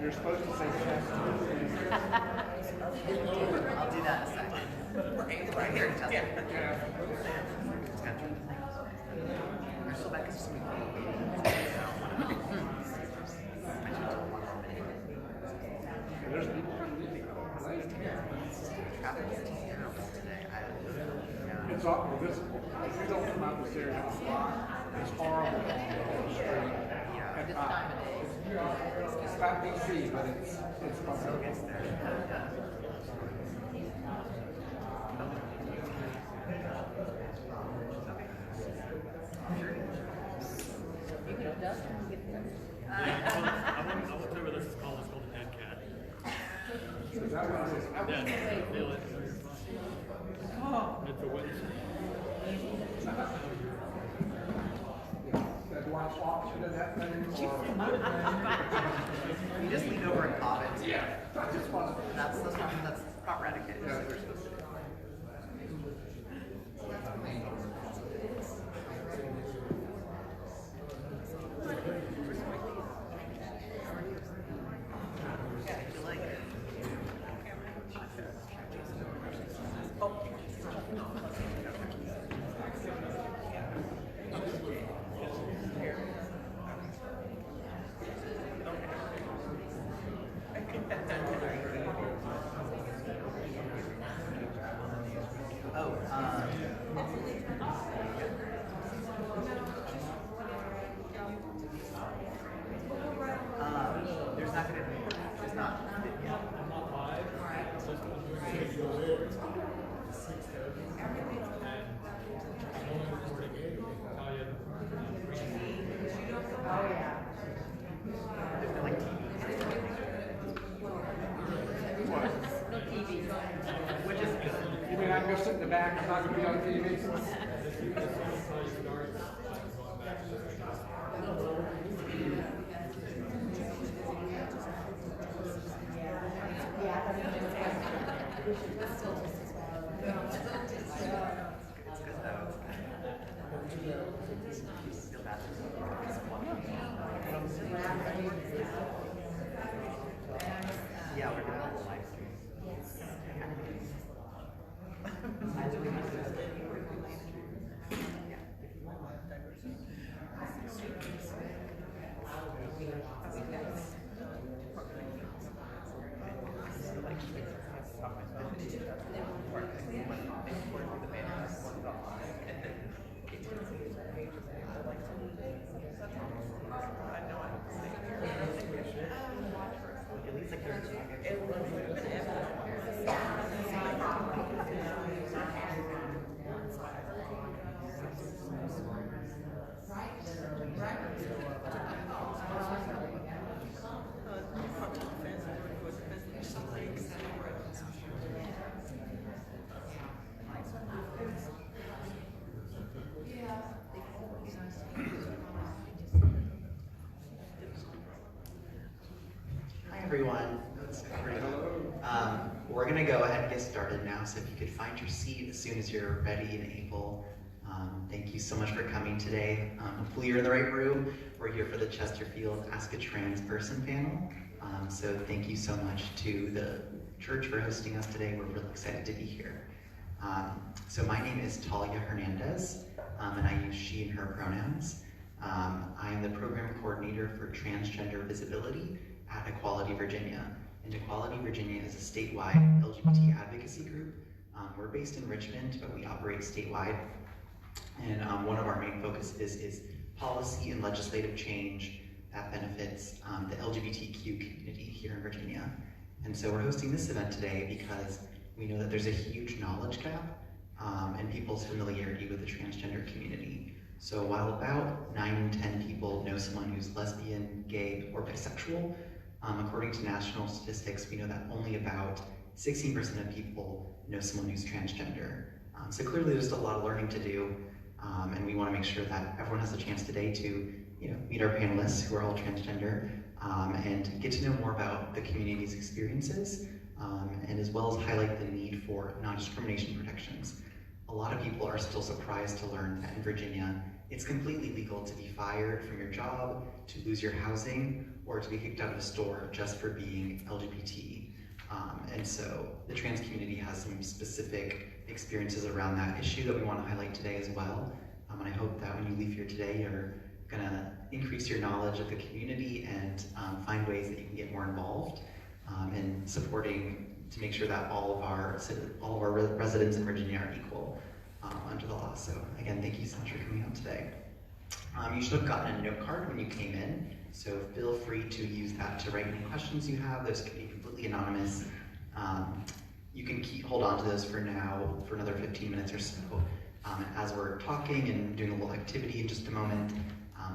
You're supposed to say chest. I'll do that in a second. Right here. Yeah. You're still back at some There's people from India. traffic is terrible today. It's awful. This, if you don't come out this area, it's horrible on the street. Yeah. This time of day. It's not BC, but it's Still gets there. I went over this call. It's called a dead cat. Is that what it is? Yeah, feel it. It's a witness. That one swap should have that thing. You just lean over and pop it. Yeah. I just want to. That's not eradicate. Yeah. That's what we're supposed to do. Yeah, if you like it. There's not going to be, there's not. Yeah. There's no like TV. Which is good. You mean I can go sit in the back? I'm not going to be on TV. Yeah, we're doing a live stream. Hi everyone. Hello. we're gonna go ahead and get started now, so if you could find your seat as soon as you're ready and able. Thank you so much for coming today. Hopefully you're in the right room. We're here for the Chesterfield Ask a Trans Person panel. So thank you so much to the church for hosting us today. We're really excited to be here. So my name is Talia Hernandez, and I use she and her pronouns. I am the program coordinator for transgender visibility at Equality Virginia. And Equality Virginia is a statewide LGBT advocacy group. We're based in Richmond, but we operate statewide. And one of our main focuses is policy and legislative change that benefits the LGBTQ community here in Virginia. And so we're hosting this event today because we know that there's a huge knowledge gap and people's familiarity with the transgender community. So while about 9 in 10 people know someone who's lesbian, gay, or bisexual, according to national statistics, we know that only about 16% of people know someone who's transgender. So clearly there's still a lot of learning to do, and we want to make sure that everyone has a chance today to meet our panelists who are all transgender and get to know more about the community's experiences, and as well as highlight the need for non-discrimination protections. A lot of people are still surprised to learn that in Virginia, it's completely legal to be fired from your job, to lose your housing, or to be kicked out of a store just for being LGBT. And so the trans community has some specific experiences around that issue that we want to highlight today as well. And I hope that when you leave here today, you're gonna increase your knowledge of the community and find ways that you can get more involved in supporting to make sure that all of our residents in Virginia are equal under the law. So again, thank you so much for coming out today. You should have gotten a note card when you came in, so feel free to use that to write any questions you have. Those can be completely anonymous. You can hold on to those for now, for another 15 minutes or so. As we're talking and doing a little activity in just a moment,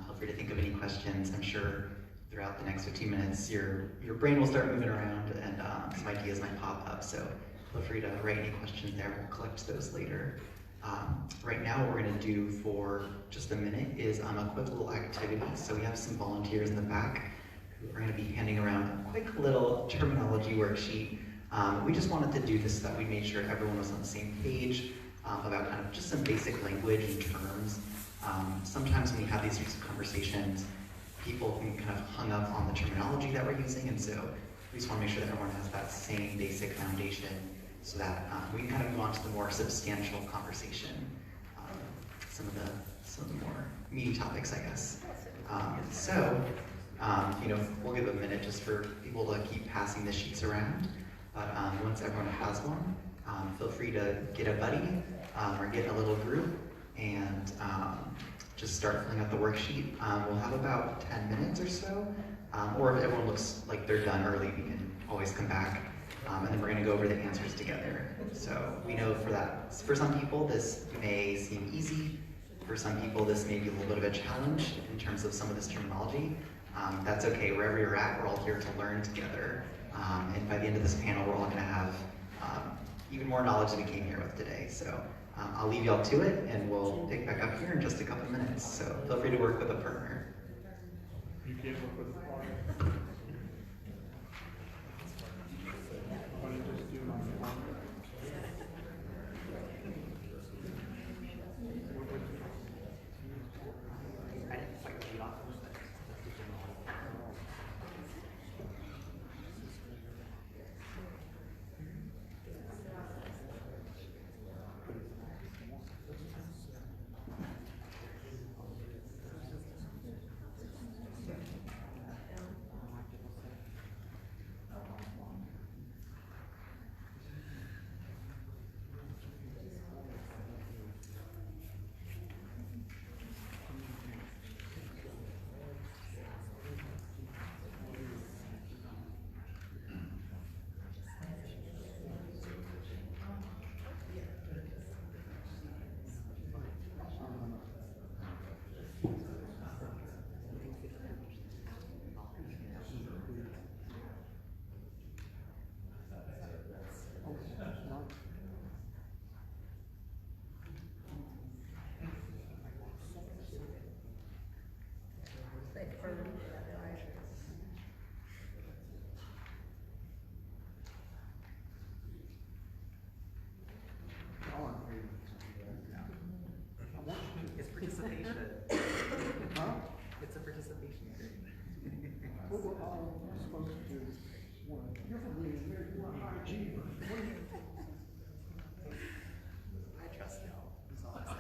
feel free to think of any questions. I'm sure throughout the next 15 minutes, your brain will start moving around and some ideas might pop up. So feel free to write any questions there. We'll collect those later. Right now, what we're going to do for just a minute is a quick little activity. So we have some volunteers in the back who are going to be handing around a quick little terminology worksheet. We just wanted to do this so that we made sure everyone was on the same page about kind of just some basic language and terms. Sometimes when we have these sorts of conversations, people can kind of hung up on the terminology that we're using, and so we just want to make sure that everyone has that same basic foundation so that we can kind of move on to the more substantial conversation, some of the more meaty topics, I guess. We'll give a minute just for people to keep passing the sheets around. But once everyone has one, feel free to get a buddy or get a little group and just start filling out the worksheet. We'll have about 10 minutes or so, or if everyone looks like they're done early, we can always come back, and then we're gonna go over the answers together. So we know for some people, this may seem easy. For some people, this may be a little bit of a challenge in terms of some of this terminology. That's okay, wherever you're at, we're all here to learn together. And by the end of this panel, we're all gonna have even more knowledge than we came here with today. So I'll leave y'all to it, and we'll pick back up here in just a couple minutes. So feel free to work with a partner. You can't work with a partner. Why don't you just do it on your own? I didn't quite read off of this, but that's the general. But we're all supposed to want, you're from the American, you want high achiever. What do you- I trust you. That's all I say.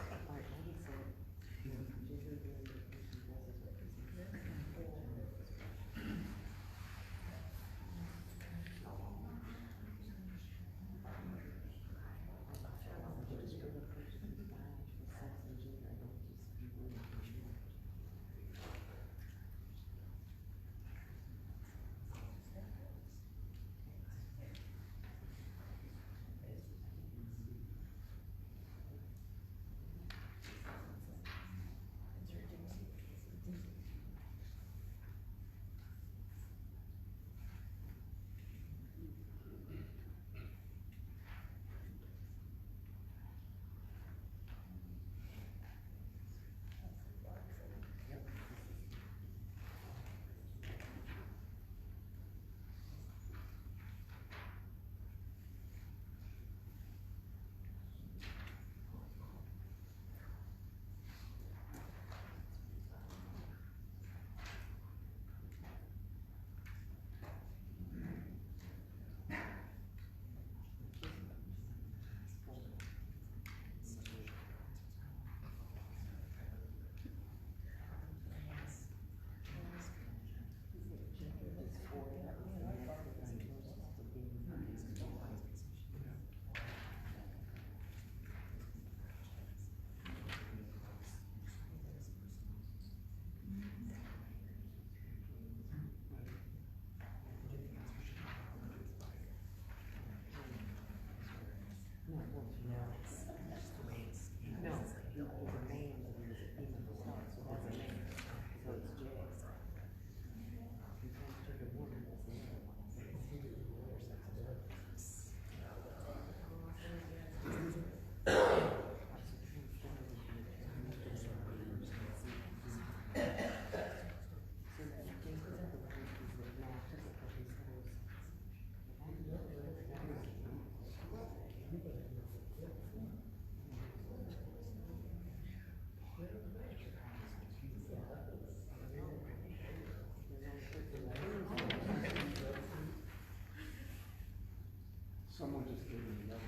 Someone just gave me another,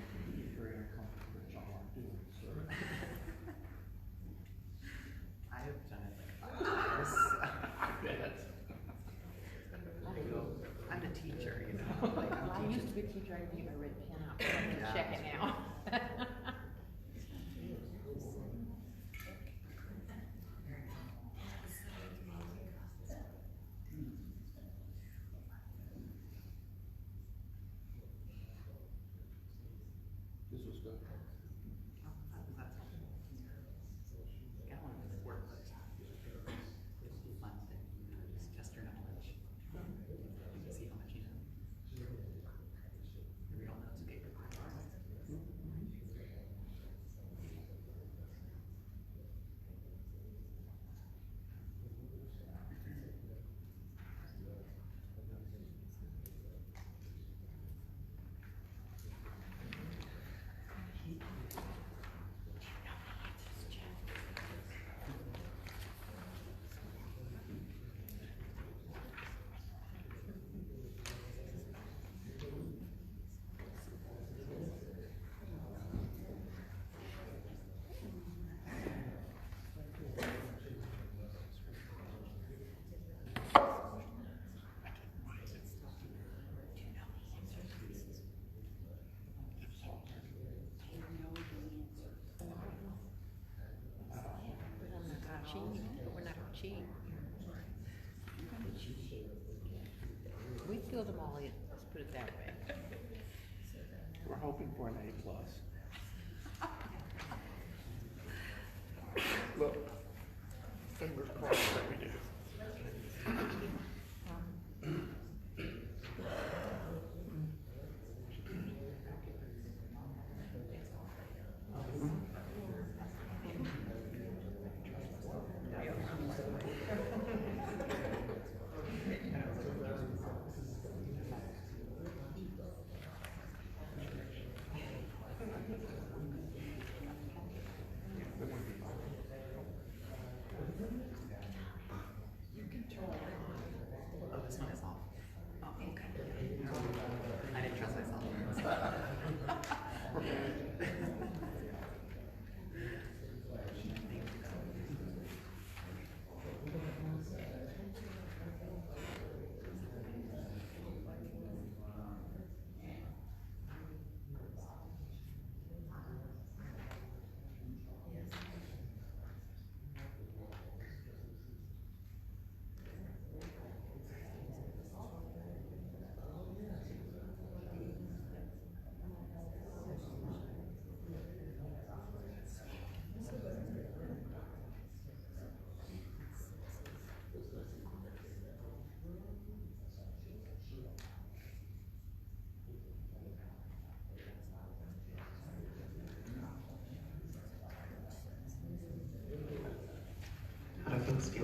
very uncomfortable, which I'm not doing, so. I have done it like 5 times. I bet. I'm a teacher, you know. Like, Well, I used to be a teacher, I didn't get my red pen out, so I'm gonna check it now. This was good. Got one of those work books. Fun thing, just test your knowledge. See how much you know. If you don't know, it's okay. We're not gonna cheat. We filled them all in, let's put it that way. We're hoping for an A plus. Look, fingers crossed that we do.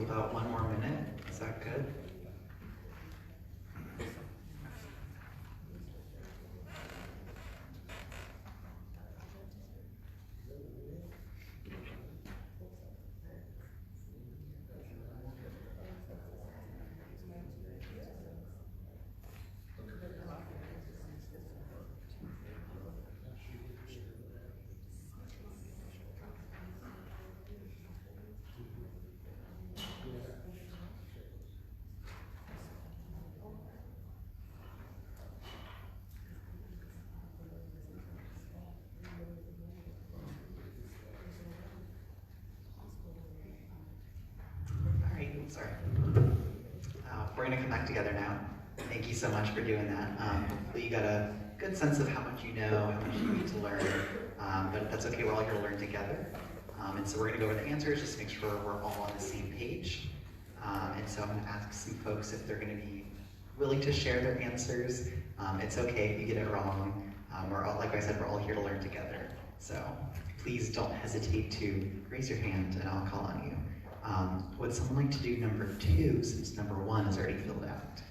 about 1 more minute. Is that good? Sorry. We're going to come back together now. Thank you so much for doing that. Hopefully you got a good sense of how much you know, how much you need to learn, but that's okay, we're all here to learn together. And so we're going to go over the answers, just to make sure we're all on the same page. And so I'm going to ask some folks if they're going to be willing to share their answers. It's okay if you get it wrong. We're all, like I said, we're all here to learn together. So please don't hesitate to raise your hand and I'll call on you. Would someone like to do number 2, since number 1 is already filled out?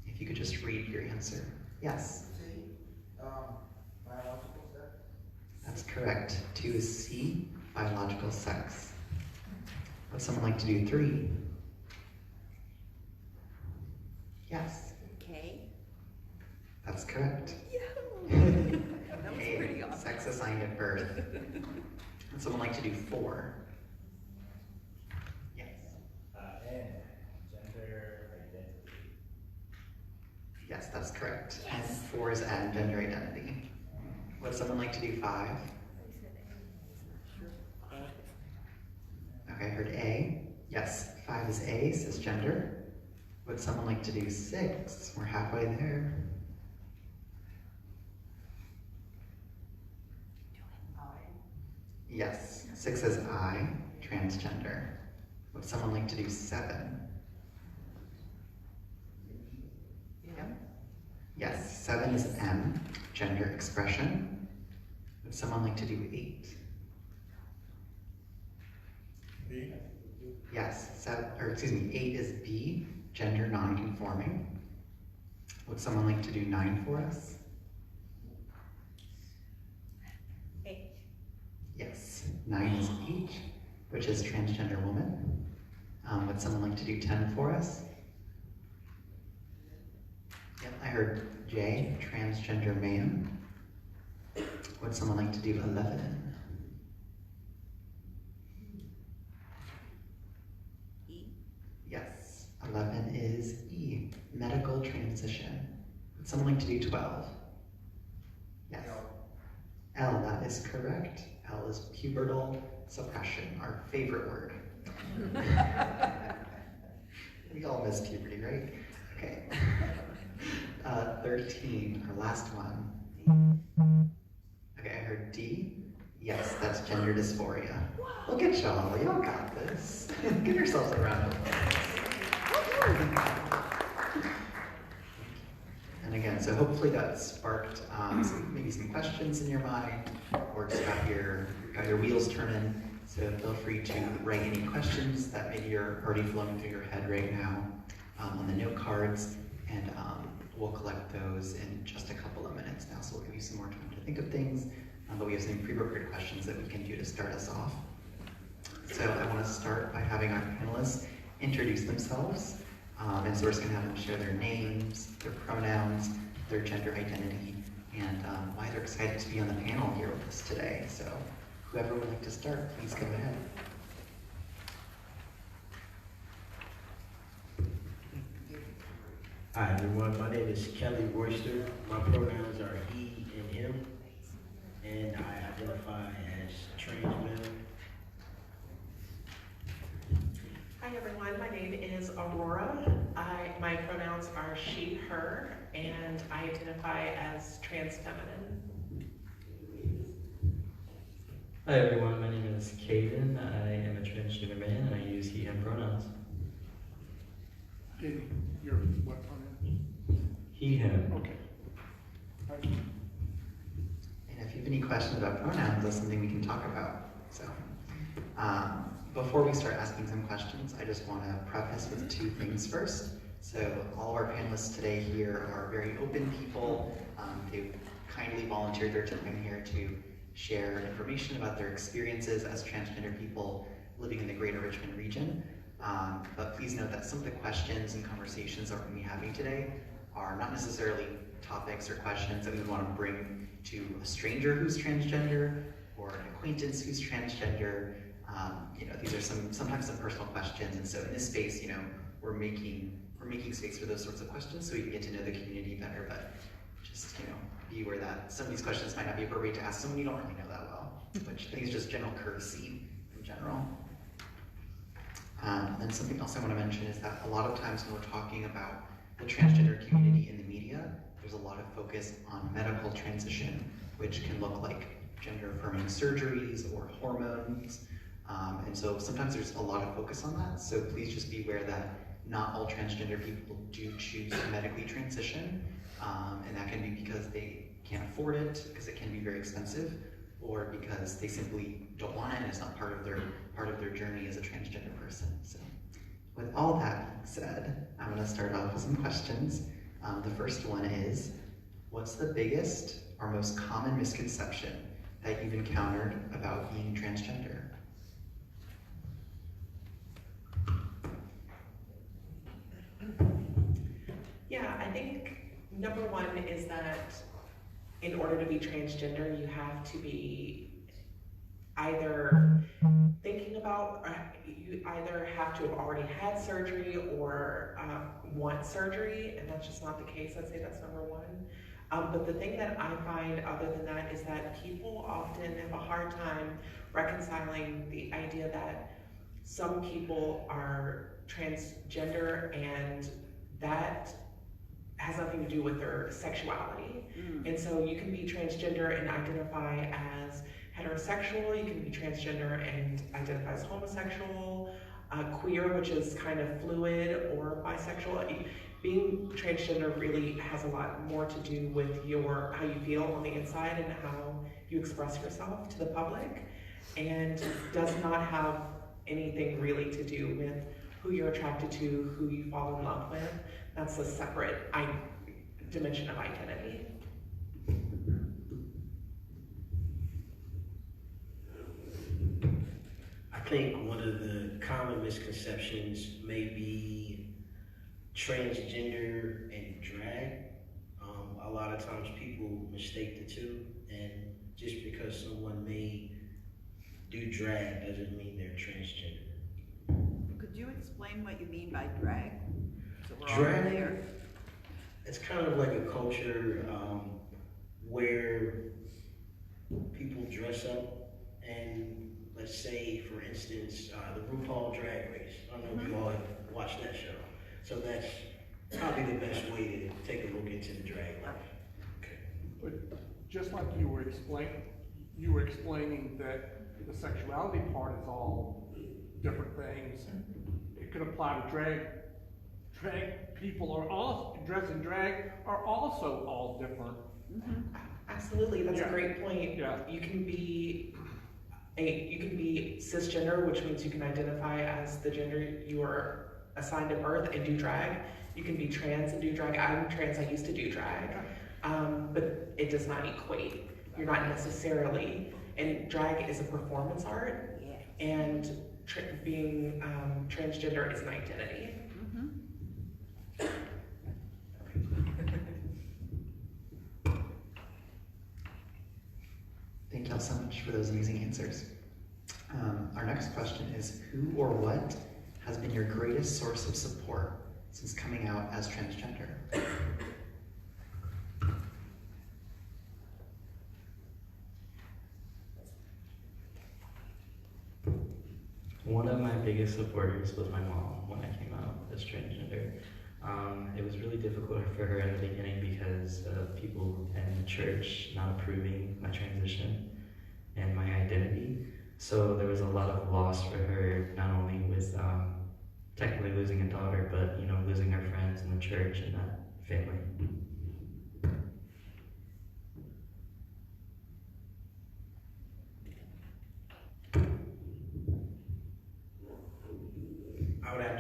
If you could just read your answer. Yes? Biological sex? That's correct. 2 is C, biological sex. Would someone like to do 3? Yes? Okay. That's correct. That was A, pretty awesome. sex assigned at birth. Would someone like to do 4? Yes. N, gender identity. Yes, that's correct. Yes. And 4 is N, gender identity. Would someone like to do 5? Okay, I heard A. Yes, 5 is A, cisgender. Would someone like to do 6? We're halfway there. Yes, 6 is I, transgender. Would someone like to do 7? Yep. Yes, 7 is M, gender expression. Would someone like to do 8? B. Yes, 8 is B, gender non-conforming. Would someone like to do 9 for us? H. Yes, 9 is H, which is transgender woman. Would someone like to do 10 for us? Yep, I heard J, transgender man. Would someone like to do 11? E. Yes, 11 is E, medical transition. Would someone like to do 12? Yes. L, that is correct. L is pubertal suppression, our favorite word. We all miss puberty, right? Okay. 13, our last one. Okay, I heard D. Yes, that's gender dysphoria. Look at y'all, y'all got this. Give yourselves a round of applause. And again, so hopefully that sparked maybe some questions in your mind, or just got your wheels turning. So feel free to write any questions that maybe you're already flowing through your head right now on the note cards, and we'll collect those in just a couple of minutes now. So we'll give you some more time to think of things, but we have some pre-prepared questions that we can do to start us off. So I want to start by having our panelists introduce themselves. And so we're just going to have them share their names, their pronouns, their gender identity, and why they're excited to be on the panel here with us today. So whoever would like to start, please go ahead. Hi everyone, my name is Kelly Royster. My pronouns are he and him, and I identify as trans male. Hi everyone, my name is Aurora. My pronouns are she, her, and I identify as trans feminine. Hi everyone, my name is Caden. I am a transgender man and I use he, him pronouns. Your what pronoun? He, him. Okay. And if you have any questions about pronouns, that's something we can talk about. So Before we start asking some questions, I just want to preface with two things first. So all of our panelists today here are very open people. They've kindly volunteered their time here to share information about their experiences as transgender people living in the greater Richmond region. But please note that some of the questions and conversations that we're going to be having today are not necessarily topics or questions that we would want to bring to a stranger who's transgender or an acquaintance who's transgender. These are sometimes some personal questions, and so in this space, we're making space for those sorts of questions so we can get to know the community better. But just be aware that some of these questions might not be appropriate to ask someone you don't really know that well, which I think is just general courtesy in general. And then something else I want to mention is that a lot of times when we're talking about the transgender community in the media, there's a lot of focus on medical transition, which can look like gender-affirming surgeries or hormones. And so sometimes there's a lot of focus on that. So please just be aware that not all transgender people do choose to medically transition. And that can be because they can't afford it, because it can be very expensive, or because they simply don't want it and it's not part of their journey as a transgender person. So with all that being said, I'm going to start off with some questions. The first one is, what's the biggest or most common misconception that you've encountered about being transgender? Yeah, I think number one is that in order to be transgender, you have to be either thinking about, or you either have to have already had surgery or want surgery, and that's just not the case. I'd say that's number one. But the thing that I find other than that is that people often have a hard time reconciling the idea that some people are transgender and that has nothing to do with their sexuality. And so you can be transgender and identify as heterosexual, you can be transgender and identify as homosexual, queer, which is kind of fluid, or bisexual. Being transgender really has a lot more to do with how you feel on the inside and how you express yourself to the public, and does not have anything really to do with who you're attracted to, who you fall in love with. That's a separate dimension of identity. I think one of the common misconceptions may be transgender and drag. A lot of times people mistake the two, and just because someone may do drag doesn't mean they're transgender. Could you explain what you mean by drag? So we're all Drag, clear. it's kind of like a culture where people dress up, and let's say, for instance, the RuPaul Drag Race. I don't know if you all have watched that show. So that's probably the best way to take a look into the drag life. Okay. But just like you were explaining that the sexuality part is all different things. It could apply to drag. Drag people are all dressing drag are also all different. Absolutely, that's Yeah. a great point. Yeah. You can be cisgender, which means you can identify as the gender you are assigned at birth and do drag. You can be trans and do drag. I'm trans, I used to do drag. But it does not equate. You're not necessarily, and drag is a performance art, and being transgender is an identity. Thank y'all so much for those amazing answers. Our next question is, who or what has been your greatest source of support since coming out as transgender? One of my biggest supporters was my mom when I came out as transgender. It was really difficult for her in the beginning because of people in the church not approving my transition and my identity. So there was a lot of loss for her, not only with technically losing a daughter, but losing her friends in the church and that family.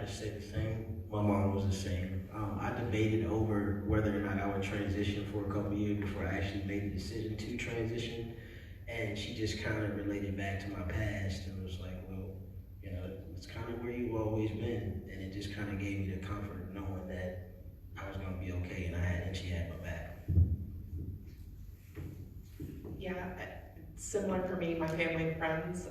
just say the same. My mom was the same. I debated over whether or not I would transition for a couple years before I actually made the decision to transition. And she just kind of related back to my past and was like, well, you know, it's kind of where you've always been. And it just kind of gave me the comfort knowing that I was going to be okay and she had my back. Yeah, similar for me, my family and friends.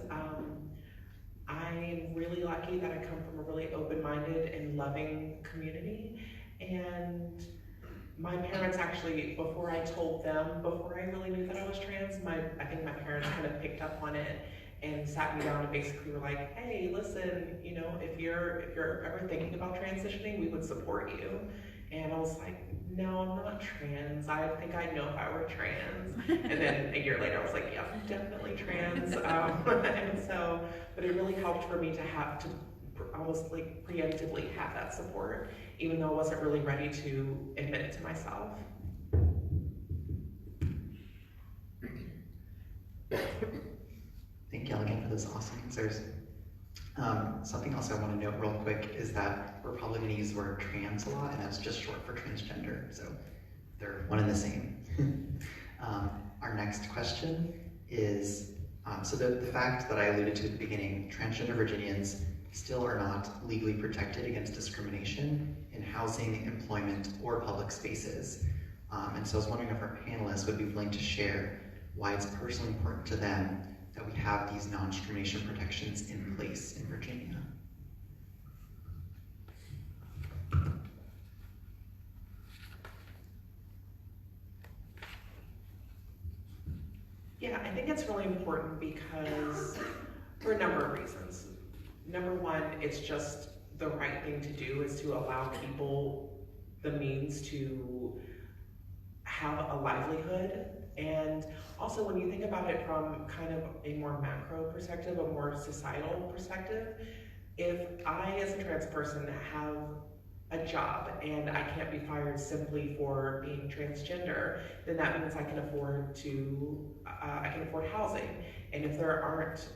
I'm really lucky that I come from a really open-minded and loving community. And my parents actually, before I told them, before I really knew that I was trans, I think my parents kind of picked up on it and sat me down and basically were like, hey, listen, you know, if you're ever thinking about transitioning, we would support you. And I was like, no, I'm not trans. I think I'd know if I were trans. And then a year later, I was like, yeah, I'm definitely trans. And so, but it really helped for me to have to almost like preemptively have that support, even though I wasn't really ready to admit it to myself. Thank y'all again for those awesome answers. Something else I want to note real quick is that we're probably going to use the word trans a lot, and that's just short for transgender, so they're one and the same. Our next question is, so the fact that I alluded to at the beginning, transgender Virginians still are not legally protected against discrimination in housing, employment, or public spaces. And so I was wondering if our panelists would be willing to share why it's personally important to them that we have these non-discrimination protections in place in Virginia. Yeah, I think it's really important because for a number of reasons. Number one, it's just the right thing to do is to allow people the means to have a livelihood. And also when you think about it from kind of a more macro perspective, a more societal perspective, if I as a trans person have a job and I can't be fired simply for being transgender, then that means I can afford housing. And if there aren't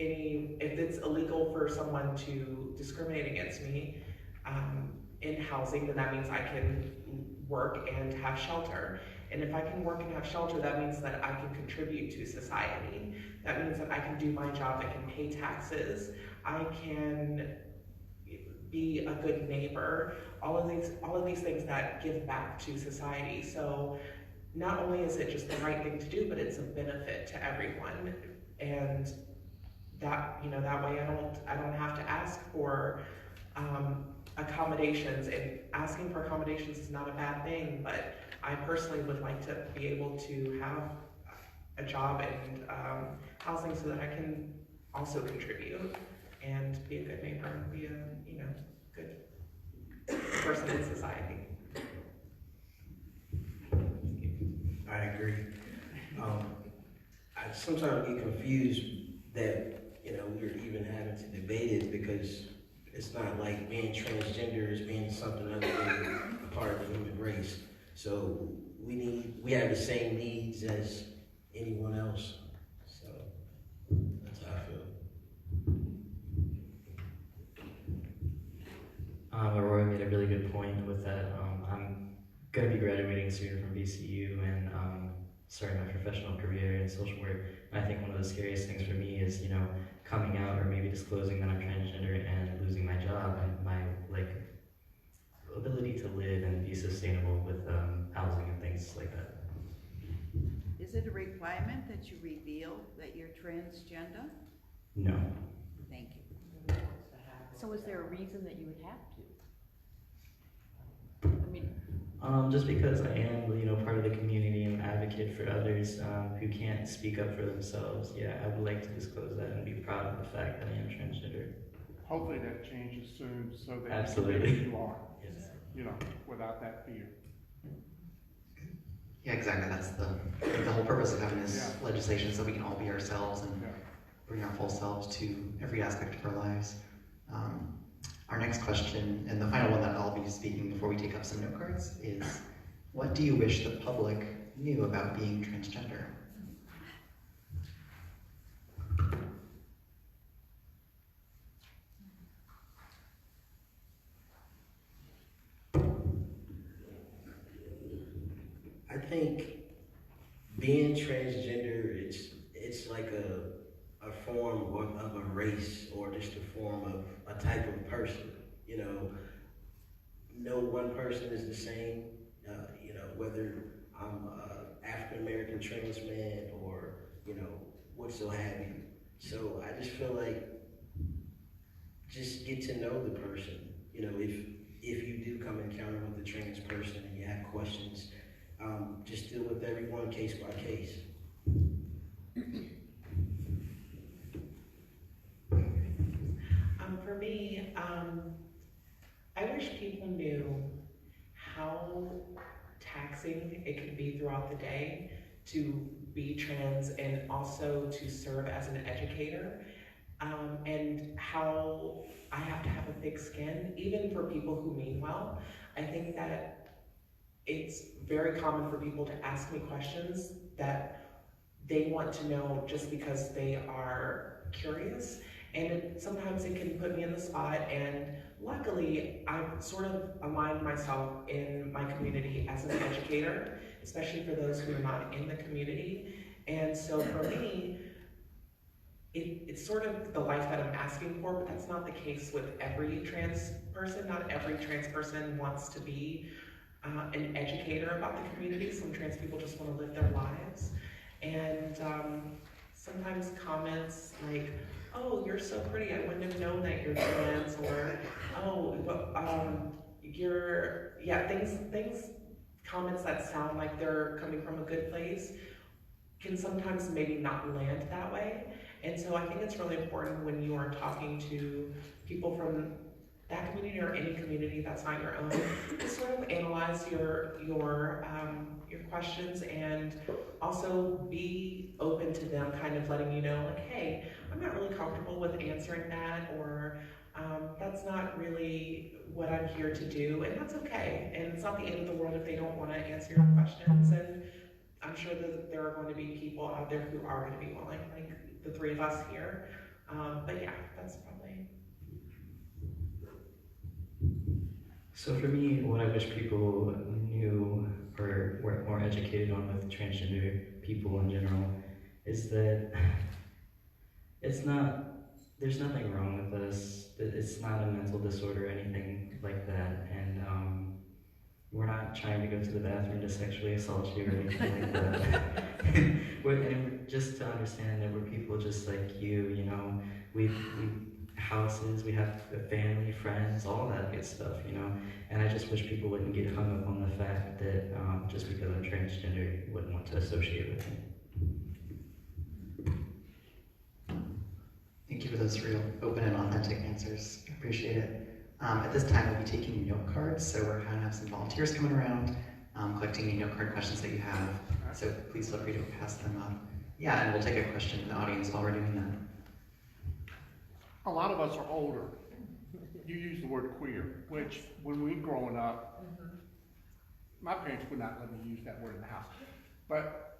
if it's illegal for someone to discriminate against me in housing, then that means I can work and have shelter. And if I can work and have shelter, that means that I can contribute to society. That means that I can do my job, I can pay taxes, I can be a good neighbor, all of these things that give back to society. So not only is it just the right thing to do, but it's a benefit to everyone. And that, you know, that way I don't have to ask for accommodations, and asking for accommodations is not a bad thing, but I personally would like to be able to have a job and housing so that I can also contribute and be a good neighbor and be a, you know, good person in society. I agree. I sometimes get confused that, you know, we're even having to debate it because it's not like being transgender is being something other than a part of the human race. So we have the same needs as anyone else. So that's how I feel. Aurora made a really good point with that. I'm going to be graduating soon from VCU and starting my professional career in social work. And I think one of the scariest things for me is, you know, coming out or maybe disclosing that I'm transgender and losing my job and my ability to live and be sustainable with housing and things like that. Is it a requirement that you reveal that you're transgender? No. Thank you. So is there a reason that you would have to? I mean, Just because I am, you know, part of the community and advocate for others who can't speak up for themselves. Yeah, I would like to disclose that and be proud of the fact that I am transgender. Hopefully that changes soon so that Absolutely. you are, Yes. you know, without that fear. Yeah, exactly. That's the whole purpose of having this Yeah. legislation, so we can all be ourselves and Yeah. bring our full selves to every aspect of our lives. Our next question, and the final one that I'll be speaking before we take up some note cards, is what do you wish the public knew about being transgender? think being transgender, it's like a form of a race, or just a form of a type of person. You know, no one person is the same. You know, whether I'm African American trans man, or you know, what so have you. So I just feel like just get to know the person. You know, if you do come encounter with a trans person and you have questions, just deal with everyone case by case. For me, I wish people knew how taxing it can be throughout the day to be trans and also to serve as an educator, and how I have to have a thick skin, even for people who mean well. I think that it's very common for people to ask me questions that they want to know just because they are curious. And sometimes it can put me in the spot, and luckily I've sort of aligned myself in my community as an educator, especially for those who are not in the community. And so for me, it's sort of the life that I'm asking for, but that's not the case with every trans person. Not every trans person wants to be an educator about the community. Some trans people just want to live their lives. And sometimes comments like, "Oh, you're so pretty, I wouldn't have known that you're trans," or "Oh, comments that sound like they're coming from a good place can sometimes maybe not land that way. And so I think it's really important when you are talking to people from that community or any community that's not your own, to sort of analyze your questions, and also be open to them kind of letting you know, like, hey, I'm not really comfortable with answering that, or that's not really what I'm here to do, and that's okay. And it's not the end of the world if they don't want to answer your questions. And I'm sure that there are going to be people out there who are going to be willing, like the three of us here. But yeah, that's probably. So for me, what I wish people knew or were more educated on with transgender people in general is that there's nothing wrong with us. It's not a mental disorder or anything like that. And we're not trying to go to the bathroom to sexually assault you or anything like that. And just to understand that we're people just like you know, we houses, we have a family, friends, all that good stuff, you know. And I just wish people wouldn't get hung up on the fact that just because I'm transgender, you wouldn't want to associate with me. Thank you for those real open and authentic answers. I appreciate it. At this time, we'll be taking note cards, so we're going to have some volunteers coming around, collecting any note card questions that you have. So please feel free to pass them up. Yeah, and we'll take a question from the audience while we're doing that. A lot of us are older. You use the word queer, which when we growing up, my parents would not let me use that word in the house. But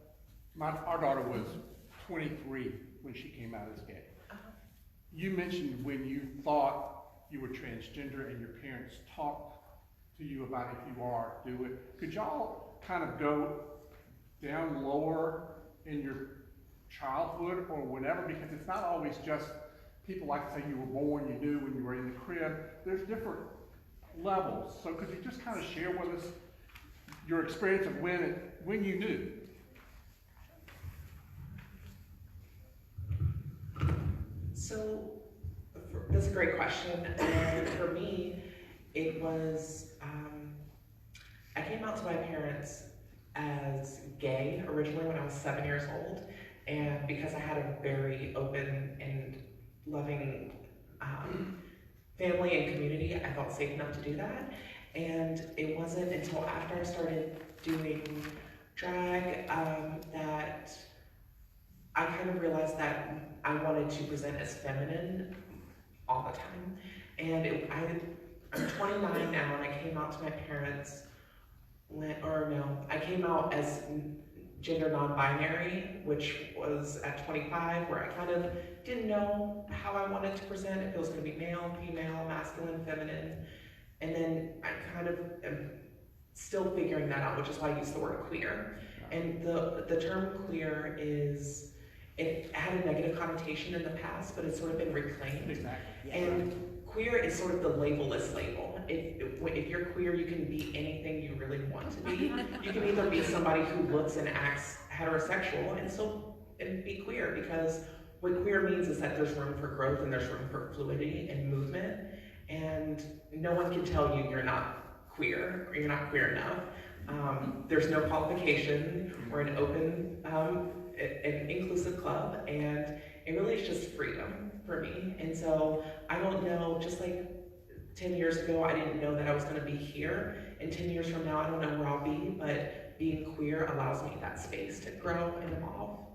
our daughter was 23 when she came out as gay. You mentioned when you thought you were transgender and your parents talked to you about if you are, do it. Could y'all kind of go down lower in your childhood or whatever? Because it's not always just people like to say you were born, you knew when you were in the crib. There's different levels. So could you just kind of share with us your experience of when you knew? So that's a great question. And for me, it was, I came out to my parents as gay originally when I was 7 years old. And because I had a very open and loving family and community, I felt safe enough to do that. And it wasn't until after I started doing drag that I kind of realized that I wanted to present as feminine all the time. And I'm 29 now, and I came out to my parents I came out as gender non-binary, which was at 25, where I kind of didn't know how I wanted to present, if it was going to be male, female, masculine, feminine. And then I kind of still figuring that out, which is why I use the word queer. And the term queer is, it had a negative connotation in the past, but it's sort of been reclaimed. Exactly. And queer is sort of the labelless label. If you're queer, you can be anything you really want to be. You can either be somebody who looks and acts heterosexual and be queer, because what queer means is that there's room for growth and there's room for fluidity and movement, and no one can tell you you're not queer or you're not queer enough. There's no qualification. We're an open, an inclusive club, and it really is just freedom for me. And so I don't know, just like 10 years ago, I didn't know that I was gonna be here, and 10 years from now, I don't know where I'll be, but being queer allows me that space to grow and evolve.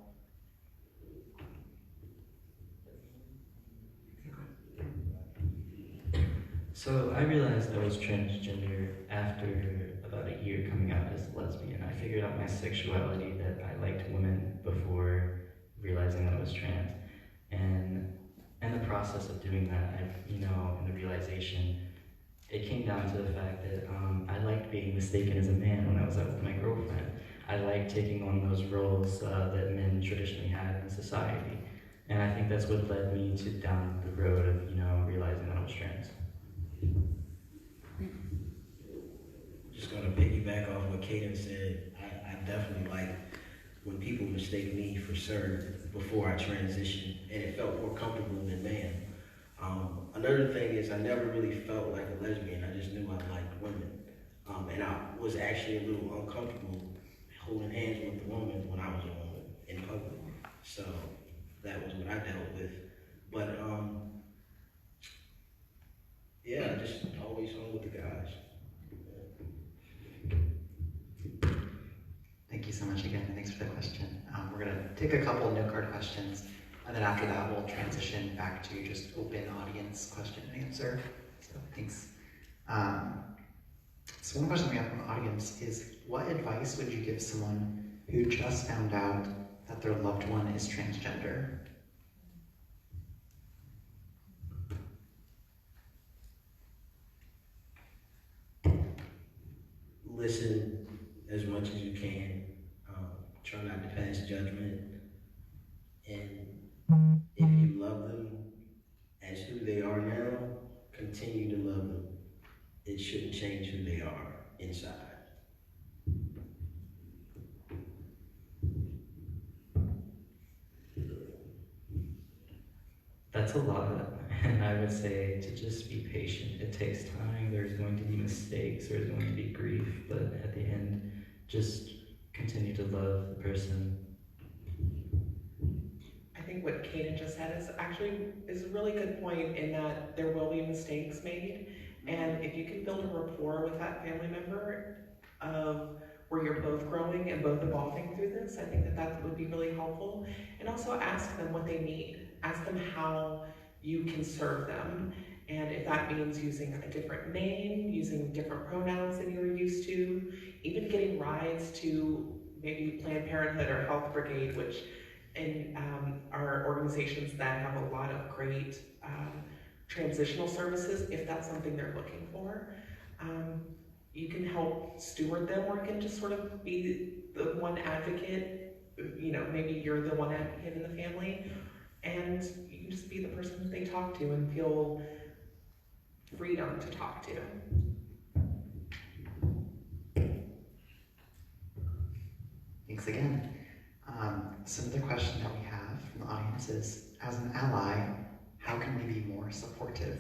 So I realized I was transgender after about a year coming out as a lesbian. I figured out my sexuality, that I liked women before realizing that I was trans. And in the process of doing that, in the realization, it came down to the fact that I liked being mistaken as a man when I was out with my girlfriend. I liked taking on those roles that men traditionally had in society. And I think that's what led me to down the road of, realizing that I was trans. Just gonna piggyback off what Kaden said. I definitely like when people mistake me for sir before I transitioned, and it felt more comfortable than man. Another thing is I never really felt like a lesbian. I just knew I liked women. And I was actually a little uncomfortable holding hands with a woman when I was a woman in public. So that was what I dealt with. But yeah, I just always hung with the guys. Thank you so much again, and thanks for the question. We're gonna take a couple of note card questions, and then after that we'll transition back to just open audience question and answer. So thanks. So one question we have from the audience is, what advice would you give someone who just found out that their loved one is transgender? Listen as much as you can. Try not to pass judgment. And if you love them as who they are now, continue to love them. It shouldn't change who they are inside. That's a lot, and I would say to just be patient. It takes time. There's going to be mistakes, there's going to be grief, but at the end, just continue to love the person. I think what Kaden just said is a really good point, in that there will be mistakes made, and if you can build a rapport with that family member of where you're both growing and both evolving through this, I think that would be really helpful. And also ask them what they need. Ask them how you can serve them, and if that means using a different name, using different pronouns than you were used to, even getting rides to maybe Planned Parenthood or Health Brigade, which are organizations that have a lot of great transitional services, if that's something they're looking for. You can help steward them, or you can just sort of be the one advocate. Maybe you're the one advocate in the family, and you can just be the person that they talk to and feel freedom to talk to. Thanks again. Some of the question that we have from the audience is, as an ally, how can we be more supportive?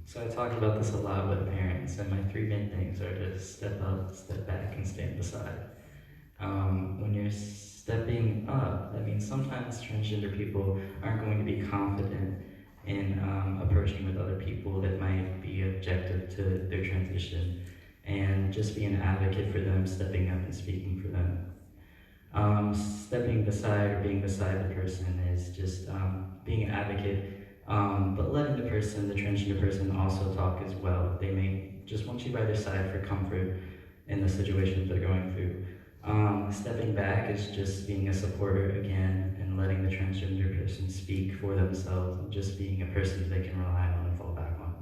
So I talk about this a lot with parents, and my three main things are to step up, step back, and stand beside. When you're stepping up, that means sometimes transgender people aren't going to be confident in approaching with other people that might be objective to their transition, and just be an advocate for them, stepping up and speaking for them. Stepping beside or being beside the person is just being an advocate, but letting the transgender person also talk as well. They may just want you by their side for comfort in the situation that they're going through. Stepping back is just being a supporter again and letting the transgender person speak for themselves and just being a person they can rely on and fall back on.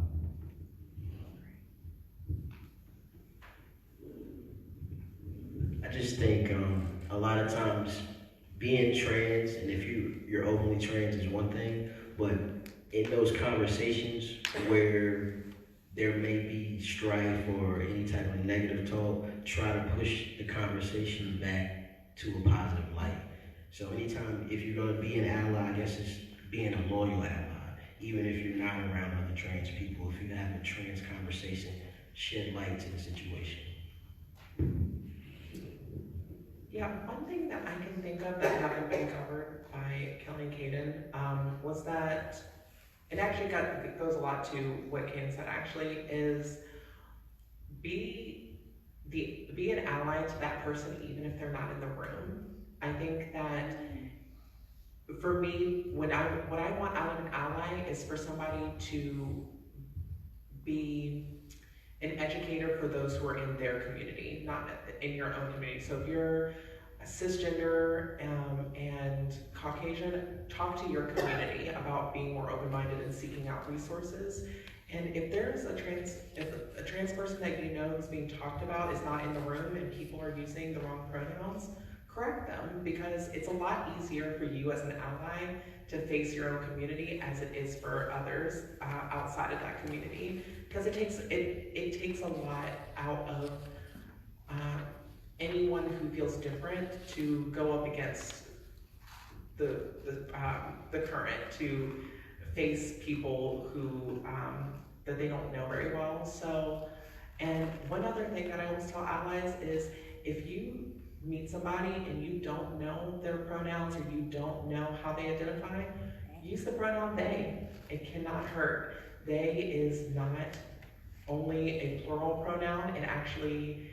I just think a lot of times being trans, and if you're openly trans is one thing, but in those conversations where there may be strife or any type of negative talk, try to push the conversation back to a positive light. So anytime, if you're gonna be an ally, I guess it's being a loyal ally, even if you're not around other trans people. If you have a trans conversation, shed light to the situation. Yeah, one thing that I can think of that haven't been covered by Kelly and Caden was that it actually goes a lot to what Caden said actually, is be an ally to that person even if they're not in the room. I think that for me, what I want out of an ally is for somebody to be an educator for those who are in their community, not in your own community. So if you're a cisgender and Caucasian, talk to your community about being more open-minded and seeking out resources. And if there's if a trans person that you know is being talked about is not in the room and people are using the wrong pronouns, correct them, because it's a lot easier for you as an ally to face your own community as it is for others outside of that community, because it takes a lot out of anyone who feels different to go up against the current, to face people who that they don't know very well. So, and one other thing that I always tell allies is, if you meet somebody and you don't know their pronouns or you don't know how they identify, use the pronoun they. It cannot hurt. They is not only a plural pronoun, and actually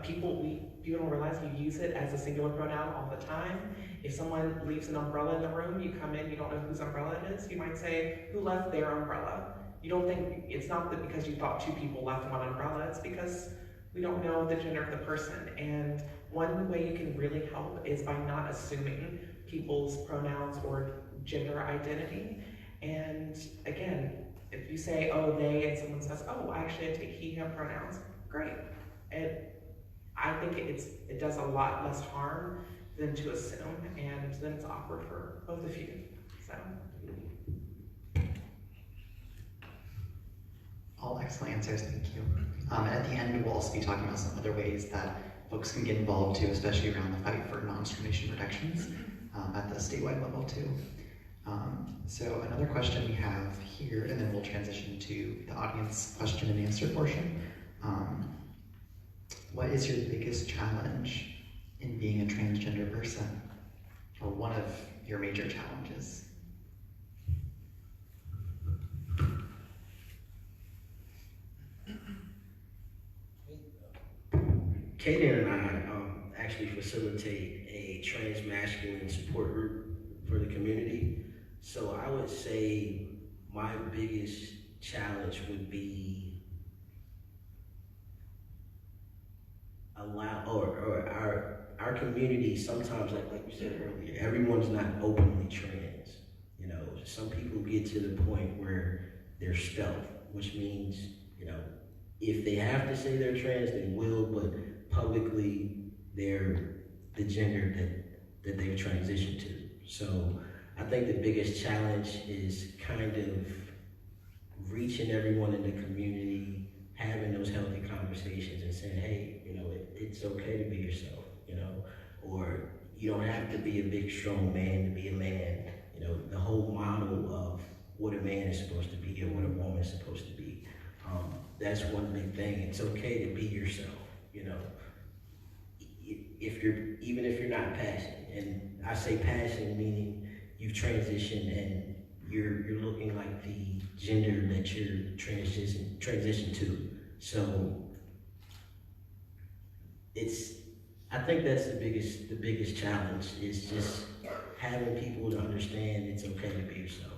people don't realize you use it as a singular pronoun all the time. If someone leaves an umbrella in the room, you come in, you don't know whose umbrella it is, you might say, who left their umbrella? You don't think, it's not that because you thought two people left one umbrella, it's because we don't know the gender of the person. And one way you can really help is by not assuming people's pronouns or gender identity. And again, if you say, oh, they, and someone says, oh, actually I take he, him pronouns, great. And I think it does a lot less harm than to assume, and then it's awkward for both of you, so. All excellent answers, thank you. And at the end, we'll also be talking about some other ways that folks can get involved too, especially around the fight for non-discrimination protections at the statewide level too. So another question we have here, and then we'll transition to the audience question and answer portion. What is your biggest challenge in being a transgender person? Or one of your major challenges? Kaden and I actually facilitate a trans masculine support group for the community. So I would say my biggest challenge would be our community. Sometimes, like you said earlier, everyone's not openly trans. You know, some people get to the point where they're stealth, which means, you know, if they have to say they're trans, they will, but publicly they're the gender that they've transitioned to. So I think the biggest challenge is kind of reaching everyone in the community, having those healthy conversations and saying, hey, you know, it's okay to be yourself, you know, or you don't have to be a big, strong man to be a man. You know, the whole model of what a man is supposed to be and what a woman is supposed to be. That's one big thing. It's okay to be yourself, you know. Even if you're not passing, and I say passing meaning you've transitioned and you're looking like the gender that you're transition to. So I think that's the biggest challenge, is just having people to understand it's okay to be yourself.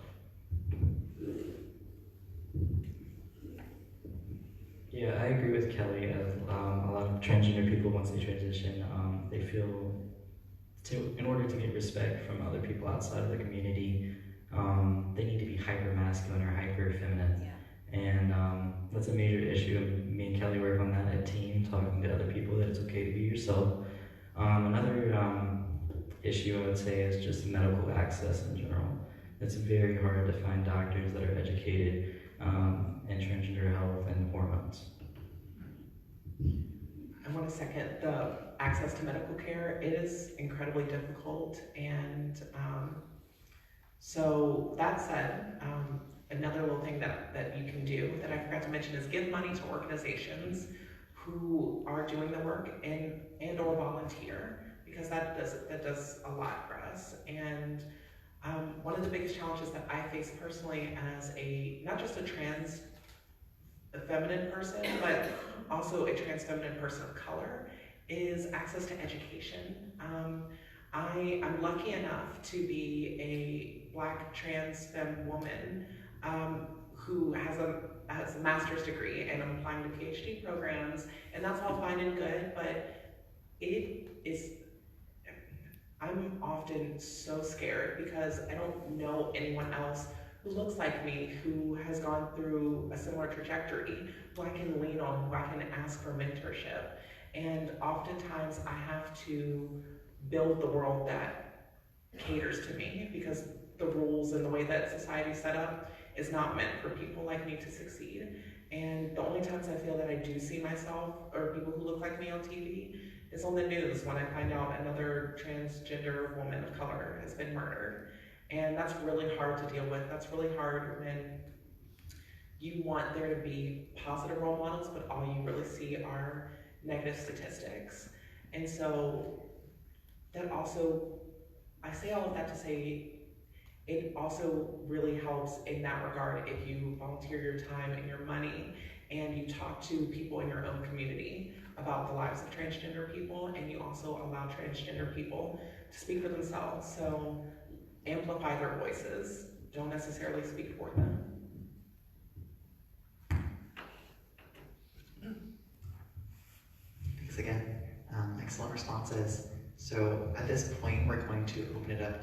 Yeah, I agree with Kelly. A lot of transgender people, once they transition, they feel in order to get respect from other people outside of the community, they need to be hyper masculine or hyper feminine. Yeah. And that's a major issue. Me and Kelly work on that at team, talking to other people that it's okay to be yourself. Another issue I would say is just medical access in general. It's very hard to find doctors that are educated in transgender health and hormones. I want to second the access to medical care. It is incredibly difficult, and so that said, another little thing that you can do that I forgot to mention is give money to organizations who are doing the work and or volunteer, because that does a lot for us. And one of the biggest challenges that I face personally as not just a trans feminine person, but also a trans feminine person of color, is access to education. I'm lucky enough to be a Black trans femme woman who has a master's degree, and I'm applying to PhD programs, and that's all fine and good, but I'm often so scared because I don't know anyone else who looks like me, who has gone through a similar trajectory, who I can lean on, who I can ask for mentorship. And oftentimes I have to build the world that caters to me, because the rules and the way that society's set up is not meant for people like me to succeed. And the only times I feel that I do see myself or people who look like me on TV is on the news, when I find out another transgender woman of color has been murdered. And that's really hard to deal with. That's really hard when you want there to be positive role models, but all you really see are negative statistics. And so that also, I say all of that to say, it also really helps in that regard if you volunteer your time and your money and you talk to people in your own community about the lives of transgender people, and you also allow transgender people to speak for themselves. So amplify their voices, don't necessarily speak for them. Thanks again. Excellent responses. So at this point, we're going to open it up to